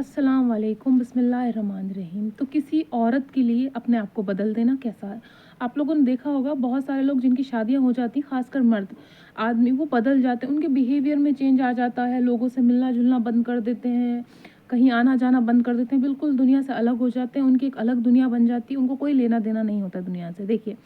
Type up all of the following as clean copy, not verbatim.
अस्सलाम वालेकुम बिस्मिल्लाहिर्रहमानिर्रहीम। तो किसी औरत के लिए अपने आप को बदल देना कैसा है? आप लोगों ने देखा होगा बहुत सारे लोग जिनकी शादियां हो जाती, खासकर मर्द आदमी, वो बदल जाते हैं, उनके बिहेवियर में चेंज आ जाता है, लोगों से मिलना जुलना बंद कर देते हैं, कहीं आना जाना बंद कर देते हैं, बिल्कुल दुनिया से अलग हो जाते हैं, उनकी एक अलग दुनिया बन जाती है, उनको कोई लेना देना नहीं होता दुनिया से। देखिए,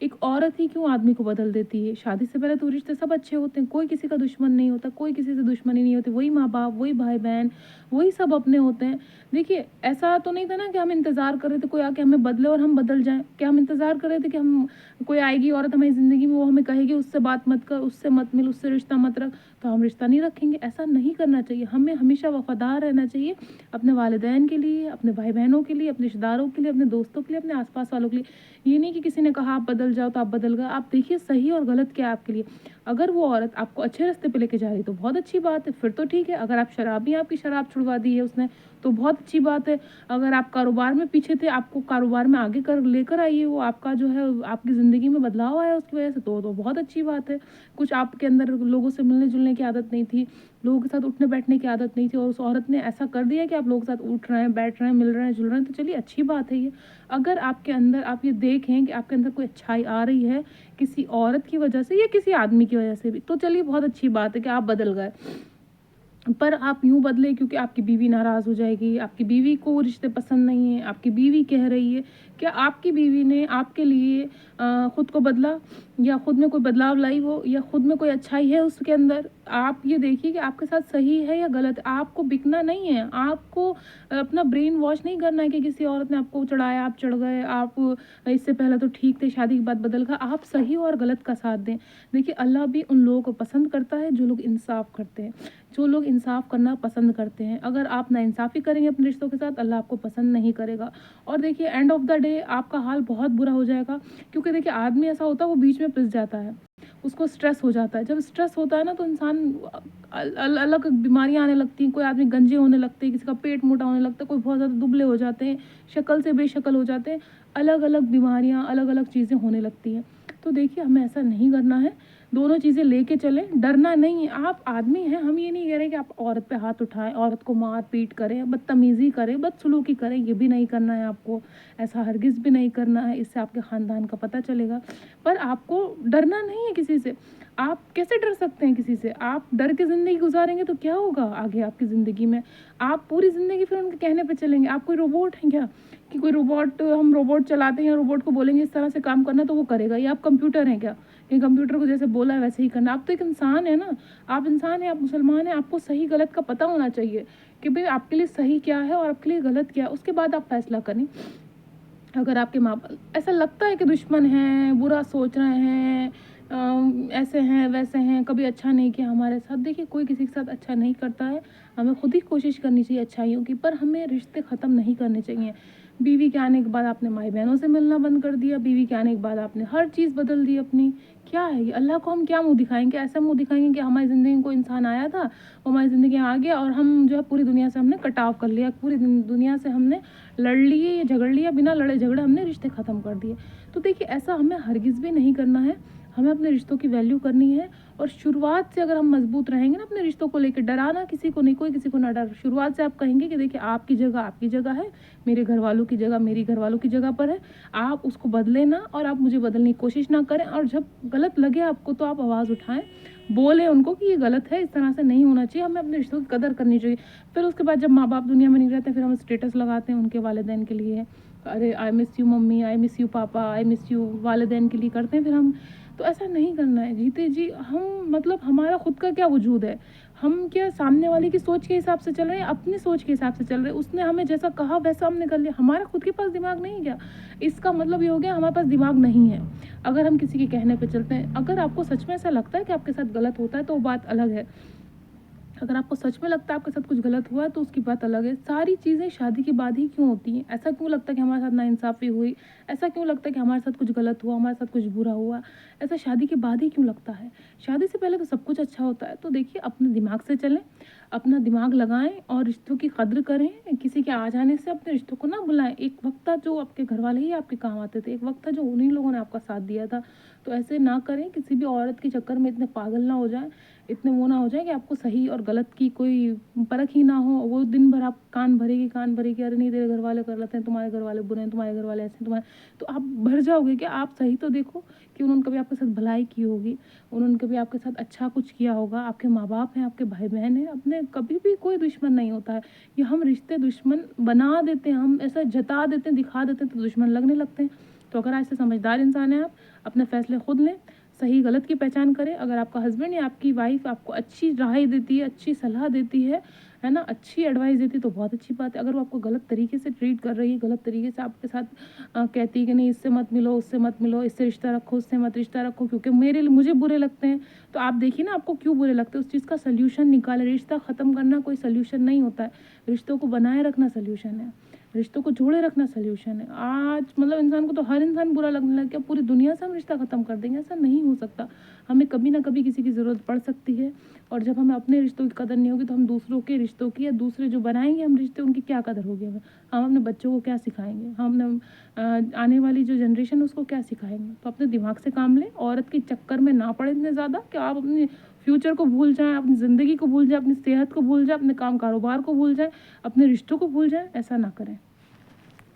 एक औरत ही क्यों आदमी को बदल देती है? शादी से पहले तो रिश्ते सब अच्छे होते हैं, कोई किसी का दुश्मन नहीं होता, कोई किसी से दुश्मनी नहीं होती, वही माँ बाप, वही भाई बहन, वही सब अपने होते हैं। देखिए, ऐसा तो नहीं था ना कि हम इंतज़ार कर रहे थे कोई आके हमें बदले और हम बदल जाएँ। क्या हम इंतज़ार कर रहे थे कि हम कोई आएगी औरत हमारी ज़िंदगी में, वो हमें कहेगी उससे बात मत कर, उससे मत मिल, उससे रिश्ता मत रख, तो हम रिश्ता नहीं रखेंगे? ऐसा नहीं करना चाहिए। हमें हमेशा वफ़ादार रहना चाहिए अपने वालिदैन के लिए, अपने भाई-बहनों के लिए, अपने रिश्तेदारों के लिए, अपने दोस्तों के लिए, अपने आस-पास वालों के लिए। ये नहीं कि किसी ने कहा आप बदल जाओ तो आप बदल गए। आप देखिए सही और गलत क्या है आपके लिए। अगर वो औरत आपको अच्छे रास्ते पे लेके जा रही है तो बहुत अच्छी बात है, फिर तो ठीक है। अगर आप शराबी हैं, आपकी शराब छुड़वा दी है उसने, तो बहुत अच्छी बात है। अगर आप कारोबार में पीछे थे, आपको कारोबार में आगे कर लेकर आई है वो, आपका जो है आपकी ज़िंदगी में बदलाव आया उसकी वजह से, तो बहुत अच्छी बात है। कुछ आपके अंदर लोगों से मिलने-जुलने की आदत नहीं थी, लोगों के साथ उठने-बैठने की आदत नहीं थी और उस औरत ने ऐसा कर दिया कि आप लोगों के साथ उठ रहे हैं, बैठ रहे हैं, मिल रहे हैं, जुल रहे हैं, तो चलिए अच्छी बात है ये। अगर आपके अंदर आप ये देखें कि आपके अंदर कोई अच्छाई आ रही है किसी औरत की वजह से या किसी आदमी की वजह से भी, तो चलिए बहुत अच्छी बात है कि आप बदल गए। पर आप यूँ बदले क्योंकि आपकी बीवी नाराज़ हो जाएगी, आपकी बीवी को वो रिश्ते पसंद नहीं है, आपकी बीवी कह रही है। क्या आपकी बीवी ने आपके लिए खुद को बदला या खुद में कोई बदलाव लाई वो, या खुद में कोई अच्छाई है उसके अंदर? आप ये देखिए कि आपके साथ सही है या गलत है। आपको बिकना नहीं है, आपको अपना ब्रेन वॉश नहीं करना है कि किसी औरत ने आपको चढ़ाया, आप चढ़ गए, आप इससे पहले तो ठीक थे, शादी के बाद बदल गए। आप सही और गलत का साथ दें। देखिए, अल्लाह भी उन लोगों को पसंद करता है जो लोग इंसाफ़ करते हैं, जो लोग इंसाफ़ करना पसंद करते हैं। अगर आप नाइंसाफ़ी करेंगे अपने रिश्तों के साथ, अल्लाह आपको पसंद नहीं करेगा। और देखिए, एंड ऑफ़ द डे आपका हाल बहुत बुरा हो जाएगा, क्योंकि देखिए आदमी ऐसा होता है वो बीच में पिस जाता है, उसको स्ट्रेस हो जाता है। जब स्ट्रेस होता है ना तो इंसान अलग बीमारियाँ आने लगती हैं, कोई आदमी गंजे होने लगते हैं, किसी का पेट मोटा होने लगता है, कोई बहुत ज़्यादा दुबले हो जाते हैं, शक्ल से बेशक्ल हो जाते हैं, अलग-अलग बीमारियाँ, अलग-अलग चीज़ें होने लगती हैं। तो देखिए, हमें ऐसा नहीं करना है, दोनों चीज़ें लेके चलें, डरना नहीं है। आप आदमी हैं, हम ये नहीं कह रहे कि आप औरत पे हाथ उठाएँ, औरत को मार-पीट करें, बदतमीज़ी करें, बदसलूकी करें, ये भी नहीं करना है आपको। ऐसा हरगिज़ भी नहीं करना है, इससे आपके ख़ानदान का पता चलेगा। पर आपको डरना नहीं है किसी से। आप कैसे डर सकते हैं किसी से? आप डर के ज़िंदगी गुज़ारेंगे तो क्या होगा आगे आपकी ज़िंदगी में? आप पूरी ज़िंदगी फिर उनके कहने पे चलेंगे। आप कोई रोबोट हैं क्या? कि कोई रोबोट, हम रोबोट चलाते हैं, रोबोट को बोलेंगे इस तरह से काम करना तो वो करेगा, या आप कंप्यूटर हैं क्या? कि कंप्यूटर को जैसे बोला है वैसे ही करना। आप तो एक इंसान हैं ना, आप इंसान हैं, आप मुसलमान हैं, आपको सही गलत का पता होना चाहिए कि भई आपके लिए सही क्या है और आपके लिए गलत क्या है, उसके बाद आप फ़ैसला करें। अगर आपके माँ-बाप ऐसा लगता है कि दुश्मन हैं, बुरा सोच रहे हैं, ऐसे हैं, वैसे हैं, कभी अच्छा नहीं किया हमारे साथ, देखिए कोई किसी के साथ अच्छा नहीं करता है, हमें खुद ही कोशिश करनी चाहिए अच्छाइयों की, पर हमें रिश्ते ख़त्म नहीं करने चाहिए। बीवी के आने के बाद आपने माई-बहनों से मिलना बंद कर दिया, बीवी के आने के बाद आपने हर चीज़ बदल दी अपनी, क्या है ये? अल्लाह को हम क्या मुँह दिखाएँगे? ऐसा मुँह दिखाएँगे कि हमारी ज़िंदगी में कोई इंसान आया था, वो हमारी ज़िंदगी में आ गया और हम जो है पूरी दुनिया से हमने कटाव कर लिया, पूरी दुनिया से हमने लड़ लिए या झगड़ लिया, बिना लड़े झगड़े हमने रिश्ते ख़त्म कर दिए। तो देखिए, ऐसा हमें हरगिज़ भी नहीं करना है, हमें अपने रिश्तों की वैल्यू करनी है और शुरुआत से अगर हम मज़बूत रहेंगे ना अपने रिश्तों को लेके, डराना किसी को नहीं, कोई किसी को ना डर। शुरुआत से आप कहेंगे कि देखिए आपकी जगह है, मेरे घरवालों की जगह मेरी घरवालों की जगह पर है, आप उसको बदलें ना और आप मुझे बदलने की कोशिश ना करें, और जब गलत लगे आपको तो आप आवाज़ उठाएँ, बोलें उनको कि ये गलत है, इस तरह से नहीं होना चाहिए, हमें अपने रिश्तों की कदर करनी चाहिए। फिर उसके बाद जब माँ-बाप दुनिया में नहीं रहते, फिर हम स्टेटस लगाते हैं उनके वालिदैन के लिए, अरे I miss you mummy, I miss you पापा, आई मिस यू, वालिदैन के लिए करते हैं फिर हम। तो ऐसा नहीं करना है, जीते जी हम, मतलब हमारा खुद का क्या वजूद है, हम क्या सामने वाले की सोच के हिसाब से चल रहे हैं, अपनी सोच के हिसाब से चल रहे हैं, उसने हमें जैसा कहा वैसा हमने कर लिया, हमारा खुद के पास दिमाग नहीं है क्या? इसका मतलब ये हो गया हमारे पास दिमाग नहीं है, अगर हम किसी के कहने पे चलते हैं। अगर आपको सच में ऐसा लगता है कि आपके साथ गलत होता है तो वो बात अलग है, अगर आपको सच में लगता है आपके साथ कुछ गलत हुआ है तो उसकी बात अलग है। सारी चीज़ें शादी के बाद ही क्यों होती हैं? ऐसा क्यों लगता है कि हमारे साथ नाइंसाफ़ी हुई? ऐसा क्यों लगता है कि हमारे साथ कुछ गलत हुआ, हमारे साथ कुछ बुरा हुआ? ऐसा शादी के बाद ही क्यों लगता है? शादी से पहले तो सब कुछ अच्छा होता है। तो देखिए, अपने दिमाग से चलें, अपना दिमाग लगाएँ और रिश्तों की कद्र करें। किसी के आ जाने से अपने रिश्तों को ना भुलाएँ। एक वक़्त था जो आपके घरवाले ही आपके काम आते थे, एक वक़्त था जो उन्हीं लोगों ने आपका साथ दिया था। तो ऐसे ना करें, किसी भी औरत के चक्कर में इतने पागल ना हो जाएँ, इतने वो ना हो जाए कि आपको सही और गलत की कोई परख ही ना हो। वो दिन भर आप कान भरेगी, अरे नहीं तेरे घर वाले कर लेते हैं, तुम्हारे घर वाले बुरे हैं, तुम्हारे घर वाले ऐसे हैं, तुम्हारे, तो आप भर जाओगे कि आप सही तो देखो कि उन्होंने कभी आपके साथ भलाई की होगी, उन्होंने कभी आपके साथ अच्छा कुछ किया होगा, आपके माँ बाप हैं, आपके भाई बहन हैं, अपने कभी भी कोई दुश्मन नहीं होता है। ये हम रिश्ते दुश्मन बना देते हैं, हम ऐसा जता देते हैं, दिखा देते हैं, तो दुश्मन लगने लगते हैं। तो अगर ऐसे समझदार इंसान हैं आप, अपने फैसले खुद लें, सही गलत की पहचान करें। अगर आपका हस्बैंड या आपकी वाइफ आपको अच्छी राय देती है, अच्छी सलाह देती है ना, अच्छी एडवाइस देती है, तो बहुत अच्छी बात है। अगर वो आपको गलत तरीके से ट्रीट कर रही है, गलत तरीके से आपके साथ कहती है कि नहीं इससे मत मिलो, उससे मत मिलो, इससे रिश्ता रखो, उससे मत रिश्ता रखो क्योंकि मुझे बुरे लगते हैं, तो आप देखिए ना आपको क्यों बुरे लगते हैं, उस चीज़ का सल्यूशन निकालें। रिश्ता ख़त्म करना कोई सल्यूशन नहीं होता है, रिश्तों को बनाए रखना सल्यूशन है, रिश्तों को जोड़े रखना सल्यूशन है। आज मतलब इंसान को तो हर इंसान बुरा लगने लग गया, पूरी दुनिया से हम रिश्ता ख़त्म कर देंगे, ऐसा नहीं हो सकता। हमें कभी ना कभी किसी की ज़रूरत पड़ सकती है, और जब हमें अपने रिश्तों की कदर नहीं होगी तो हम दूसरों के रिश्तों की, या दूसरे जो बनाएंगे हम रिश्ते, उनकी क्या कदर होगी हमें। हम अपने बच्चों को क्या सिखाएंगे, हम आने वाली जो जनरेशन उसको क्या सिखाएंगे। तो अपने दिमाग से काम लें, औरत के चक्कर में ना पड़े इतने ज़्यादा कि आप अपने फ्यूचर को भूल जाएं, अपनी ज़िंदगी को भूल जाएं, अपनी सेहत को भूल जाएं, अपने काम कारोबार को भूल जाएं, अपने रिश्तों को भूल जाएं। ऐसा ना करें।